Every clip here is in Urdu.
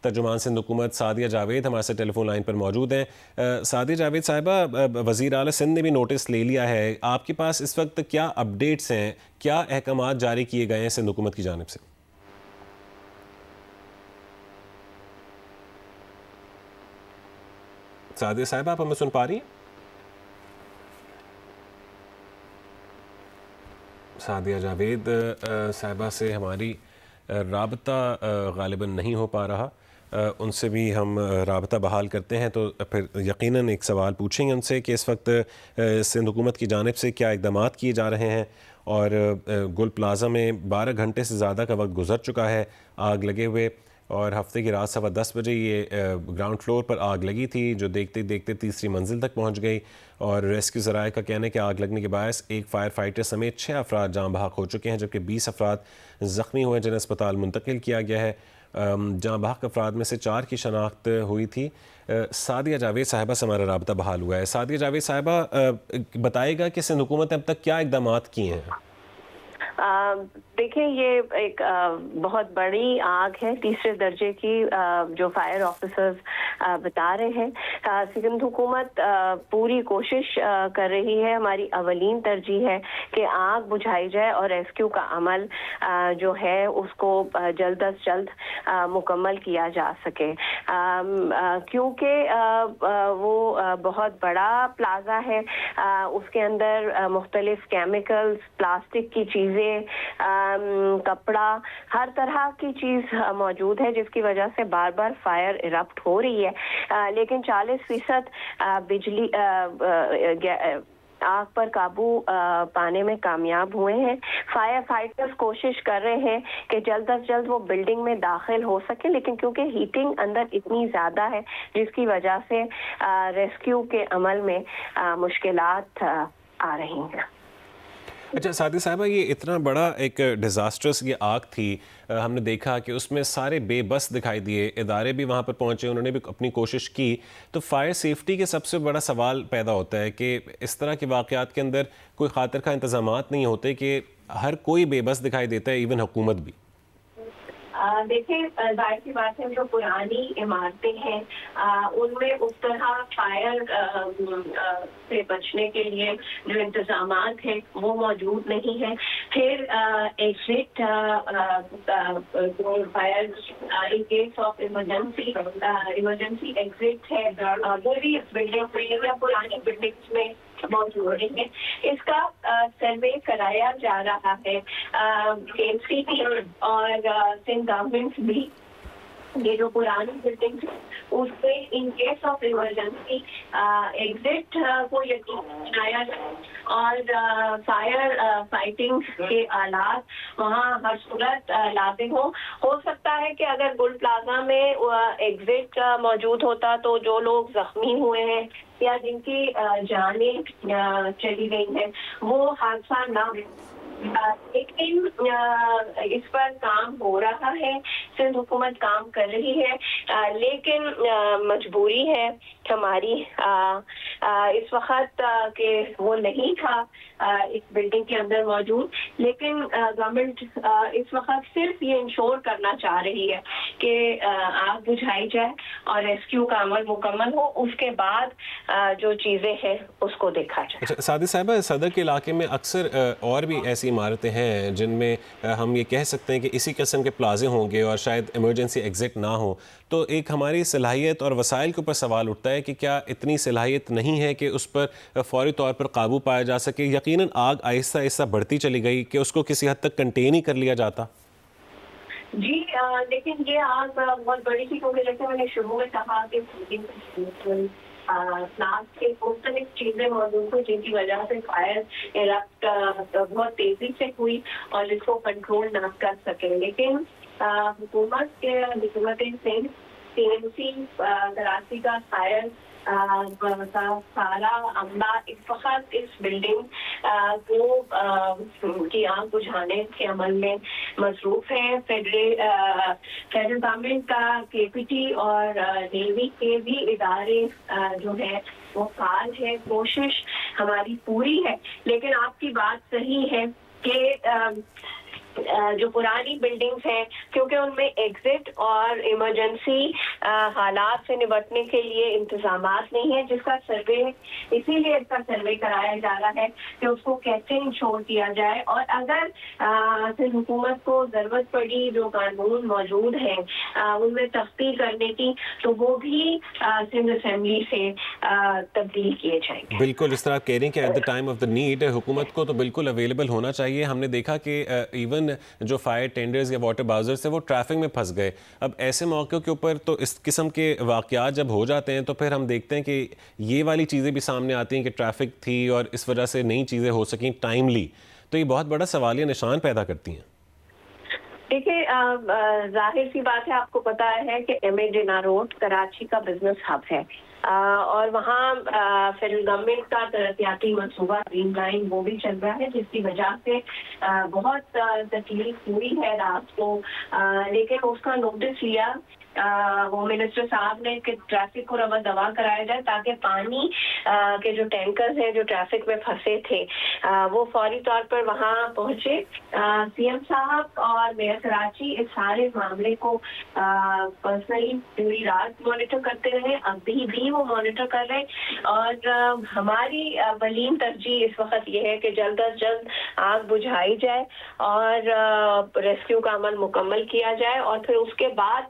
ترجمان سندھ حکومت سعدیہ جاوید ہمارے ساتھ ٹیلی فون لائن پر موجود ہیں۔ سعدیہ جاوید صاحبہ، وزیر اعلیٰ سندھ نے بھی نوٹس لے لیا ہے، آپ کے پاس اس وقت کیا اپڈیٹس ہیں، کیا احکامات جاری کیے گئے ہیں سندھ حکومت کی جانب سے؟ سعدیہ صاحبہ، آپ ہمیں سن پا رہی ہیں؟ سعدیہ جاوید صاحبہ سے ہماری رابطہ غالباً نہیں ہو پا رہا، ان سے بھی ہم رابطہ بحال کرتے ہیں تو پھر یقیناً ایک سوال پوچھیں گے ان سے کہ اس وقت سندھ حکومت کی جانب سے کیا اقدامات کیے جا رہے ہیں، اور گل پلازا میں 12 گھنٹے سے زیادہ کا وقت گزر چکا ہے آگ لگے ہوئے، اور ہفتے کی رات 10:15 بجے یہ گراؤنڈ فلور پر آگ لگی تھی جو دیکھتے دیکھتے تیسری منزل تک پہنچ گئی، اور ریسکیو ذرائع کا کہنا ہے کہ آگ لگنے کے باعث ایک فائر فائٹر سمیت 6 افراد جاں بحق ہو چکے ہیں، جبکہ 20 افراد زخمی ہوئے جنہیں اسپتال منتقل کیا گیا ہے۔ جاں بحق افراد میں سے 4 کی شناخت ہوئی تھی۔ سعدیہ جاوید صاحبہ سے ہمارا رابطہ بحال ہوا ہے۔ سعدیہ جاوید صاحبہ، بتائے گا کہ سندھ حکومت نے اب تک کیا اقدامات کیے ہیں؟ دیکھیں، یہ ایک بہت بڑی آگ ہے، تیسرے درجے کی، جو فائر آفیسرز بتا رہے ہیں۔ سندھ حکومت پوری کوشش کر رہی ہے، ہماری اولین ترجیح ہے کہ آگ بجھائی جائے اور ریسکیو کا عمل جو ہے اس کو جلد از جلد مکمل کیا جا سکے، کیونکہ وہ بہت بڑا پلازا ہے، اس کے اندر مختلف کیمیکلز، پلاسٹک کی چیزیں، کپڑا، ہر طرح کی چیز موجود ہے جس کی وجہ سے بار بار فائر ایرپٹ ہو رہی ہے، لیکن 40% بجلی آگ پر قابو پانے میں کامیاب ہوئے ہیں۔ فائر فائٹرز کوشش کر رہے ہیں کہ جلد از جلد وہ بلڈنگ میں داخل ہو سکے، لیکن کیونکہ ہیٹنگ اندر اتنی زیادہ ہے جس کی وجہ سے ریسکیو کے عمل میں مشکلات آ رہی ہیں۔ اچھا سعدیہ صاحبہ، یہ اتنا بڑا ایک ڈیزاسٹرس یہ آگ تھی، ہم نے دیکھا کہ اس میں سارے بے بس دکھائی دیے، ادارے بھی وہاں پر پہنچے، انہوں نے بھی اپنی کوشش کی، تو فائر سیفٹی کے سب سے بڑا سوال پیدا ہوتا ہے کہ اس طرح کے واقعات کے اندر کوئی خاطر خواہ انتظامات نہیں ہوتے کہ ہر کوئی بے بس دکھائی دیتا ہے، ایون حکومت بھی۔ دیکھیں، ظاہر سی بات ہے، جو پرانی عمارتیں ہیں ان میں اس طرح فائر سے بچنے کے لیے جو انتظامات ہیں وہ موجود نہیں ہیں۔ پھر exit fire in case of emergency exit ہے، وہ بھی اس بلڈنگ میں یا پرانی بلڈنگس میں موجود ہے۔ اس کا سروے کرایا جا رہا ہے، KMC اور سندھ گورنمنٹ بھی یہ جو پرانی بلڈنگ اس پہ in case of emergency exit کو یقینی بنایا جائے، اور فائر فائٹنگ کے آلات وہاں ہر صورت لازم ہو سکتا ہے کہ اگر گل پلازا میں ایگزٹ موجود ہوتا تو جو لوگ زخمی ہوئے ہیں یا جن کی جانیں چلی گئی ہیں وہ حادثہ نہ ہو، لیکن اس پر کام ہو رہا ہے، سندھ حکومت کام کر رہی ہے، لیکن مجبوری ہے ہماری اس وقت کہ وہ نہیں تھا اس بلڈنگ کے اندر موجود، لیکن گورنمنٹ اس وقت صرف یہ انشور کرنا چاہ رہی ہے کہ آگ بجھائی جائے اور ریسکیو کا عمل مکمل ہو، اس کے بعد جو چیزیں ہیں اس کو دیکھا جائے۔ اچھا سعدیہ صاحبہ، صدر کے علاقے میں اکثر اور بھی ایسی عمارتیں ہیں جن میں ہم یہ کہہ سکتے ہیں کہ اسی قسم کے پلازے ہوں گے اور شاید ایمرجنسی ایگزٹ نہ ہو، تو ایک ہماری صلاحیت اور وسائل کے اوپر سوال اٹھتا ہے کہ کیا اتنی صلاحیت نہیں ہے کہ اس پر فوری طور پر قابو پایا جا سکے؟ یقیناً آگ آہستہ آہستہ بڑھتی چلی گئی، کہ اس کو کسی حد تک کنٹین ہی کر لیا جاتا؟ جی، لیکن یہ آگ بہت بڑی تھی، کیونکہ جیسے میں نے شروع میں کہا کہ پلاسٹ کے مختلف چیزیں موجود ہوئی جن کی وجہ سے فائر ایرپٹ بہت تیزی سے ہوئی اور جس کو کنٹرول نہ کر سکے، لیکن حکومت سندھ KMC کراچی کا فائر کا سارا عملہ اس وقت اس بلڈنگ کو کی آگ بجھانے کے عمل میں مصروف ہے۔ فیڈرل گورنمنٹ کا KPT اور نیوی کے بھی ادارے جو ہے وہ فعال ہے، کوشش ہماری پوری ہے، لیکن آپ کی بات صحیح ہے کہ جو پرانی بلڈنگز ہیں کیونکہ ان میں ایگزٹ اور ایمرجنسی حالات سے نمٹنے کے لیے انتظامات نہیں ہیں، جس کا سروے اسی لیے اس کا سروے کرایا جا رہا ہے کہ اس کو کیسے انشور کیا جائے، اور اگر سندھ حکومت کو ضرورت پڑی جو قانون موجود ہیں ان میں تختی کرنے کی تو وہ بھی سندھ اسمبلی سے تبدیل کیے جائیں گے۔ بالکل اس طرح آپ کہہ رہی ہیں کہ at the time of the need حکومت کو تو بالکل اویلیبل ہونا چاہیے۔ ہم نے دیکھا کہ ایون جو فائر ٹینڈرز یا واٹر باؤزرز ہیں وہ ٹریفک میں پھنس گئے۔ اب ایسے موقعوں کے اوپر تو اس قسم کے واقعات جب ہو جاتے ہیں تو پھر ہم دیکھتے ہیں کہ یہ والی چیزیں بھی سامنے آتی ہیں کہ ٹریفک تھی اور اس وجہ سے نئی چیزیں ہو سکیں ٹائملی، تو یہ بہت بڑا سوالیہ نشان پیدا کرتی ہیں۔ دیکھیے ظاہر سی بات ہے، آپ کو پتا ہے کہ ایم اے ڈینا روڈ کراچی کا بزنس ہب ہے، اور وہاں فیڈرل گورنمنٹ کا ترقیاتی منصوبہ گرین لائن وہ بھی چل رہا ہے، جس کی وجہ سے بہت تکلیف ہوئی ہے رات کو، لیکن اس کا نوٹس لیا ہوم منسٹر صاحب نے کہ ٹریفک کو رواں دوا کرایا جائے تاکہ پانی کے جو ٹینکرز ہیں جو ٹریفک میں پھنسے تھے وہ فوری طور پر وہاں پہنچے۔ سی ایم صاحب اور میئر کراچی اس سارے معاملے کو پرسنلی پوری رات مانیٹر کرتے رہے، ابھی بھی وہ مانیٹر کر رہے، اور ہماری ولیم ترجیح اس وقت یہ ہے کہ جلد از جلد آگ بجھائی جائے اور ریسکیو کا عمل مکمل کیا جائے، اور پھر اس کے بعد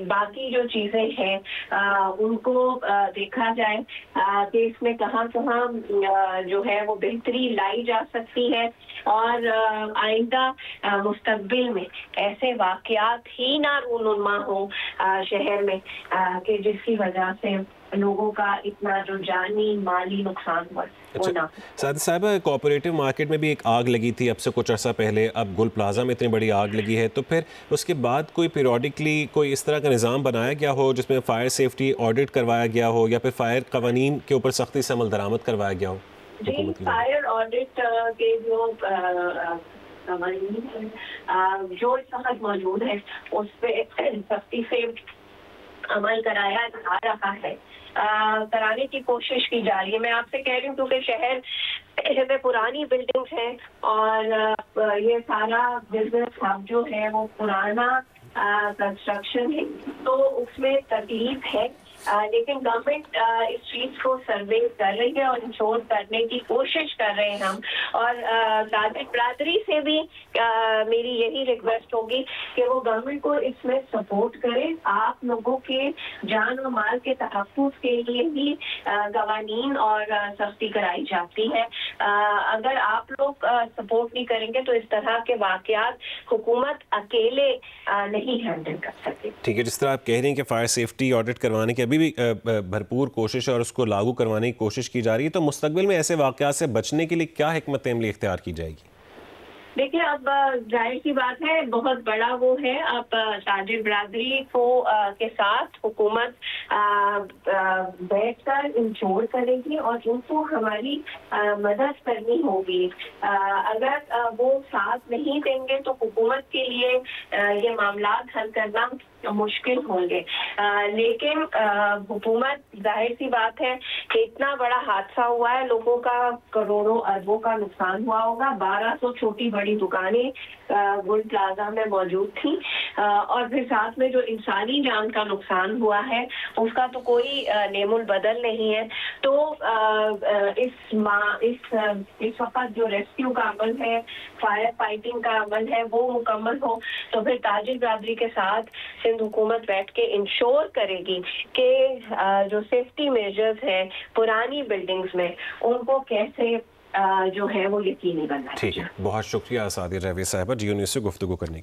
باقی جو چیزیں ہیں ان کو دیکھا جائے کہ اس میں کہاں کہاں جو ہے وہ بہتری لائی جا سکتی ہے، اور آئندہ مستقبل میں ایسے واقعات ہی نہ رونما ہوں شہر میں کہ جس کی وجہ سے لوگوں کا اتنا جو جانی مالی نقصان ہوا وہ نہ۔ سعادت صاحبہ، کوآپریٹو مارکیٹ میں بھی ایک آگ لگی تھی اب سے کچھ عرصہ پہلے، اب گل پلازا میں اتنی بڑی آگ لگی ہے، تو پھر اس کے بعد کوئی پیریوڈکلی کوئی اس طرح کا نظام بنایا گیا ہو جس میں فائر سیفٹی آڈٹ کروایا گیا ہو یا پھر فائر قوانین کے اوپر سختی سے عمل درآمد کروایا گیا ہو؟ جی، فائر آڈٹ کے جو قوانین جو اس وقت موجود ہے اس پہ سختی سے عمل کرایا جا رہا ہے، کرانے کی کوشش کی جا رہی ہے۔ میں آپ سے کہہ رہی ہوں کیونکہ شہر میں پرانی بلڈنگز ہیں اور یہ سارا بزنس ہب جو ہے وہ پرانا کنسٹرکشن ہے، تو اس میں تکلیف ہے، لیکن گورنمنٹ اس چیز کو سروے کر رہی ہے اور انشور کرنے کی کوشش کر رہے ہیں ہم، اور تاجر برادری سے بھی میری یہی ریکویسٹ ہوگی کہ وہ گورنمنٹ کو اس میں سپورٹ کرے۔ آپ لوگوں کے جان و مال کے تحفظ کے لیے ہی قوانین اور سختی کرائی جاتی ہے، اگر آپ لوگ سپورٹ نہیں کریں گے تو اس طرح کے واقعات حکومت اکیلے نہیں ہینڈل کر سکتی۔ ٹھیک ہے، جس طرح آپ کہہ رہی ہیں کہ فائر سیفٹی آڈٹ کروانے کی ابھی بھی بھرپور کوشش ہے اور اس کو لاگو کروانے کی کوشش کی جا رہی ہے، تو مستقبل میں ایسے واقعات سے بچنے کے لیے کیا حکمت عملی اختیار کی جائے گی؟ دیکھیے اب ظاہر سی بات ہے بہت بڑا وہ ہے، اب تاجر برادری کو کے ساتھ حکومت بیٹھ کر انشور کرے گی اور ان کو ہماری مدد کرنی ہوگی۔ اگر وہ ساتھ نہیں دیں گے تو حکومت کے لیے یہ معاملات حل کرنا مشکل ہوں گے، لیکن حکومت ظاہر سی بات ہے کہ اتنا بڑا حادثہ ہوا ہے، لوگوں کا کروڑوں اربوں کا نقصان ہوا ہوگا، 1200 چھوٹی بڑی دکانیں گل پلازا میں موجود تھیں، اور پھر ساتھ میں جو انسانی جان کا نقصان ہوا ہے اس کا تو کوئی نیم البدل نہیں ہے۔ تو اس وقت جو ریسکیو کا عمل ہے، فائر فائٹنگ کا عمل ہے وہ مکمل ہو تو پھر تاجر برادری کے ساتھ سندھ حکومت بیٹھ کے انشور کرے گی کہ جو سیفٹی میجرز ہیں پرانی بلڈنگز میں ان کو کیسے جو ہے وہ یقینی بنایا جائے۔ ٹھیک ہے، بہت شکریہ سعادیہ جاوید صاحبہ جیو نیوز سے گفتگو کرنے کے لیے۔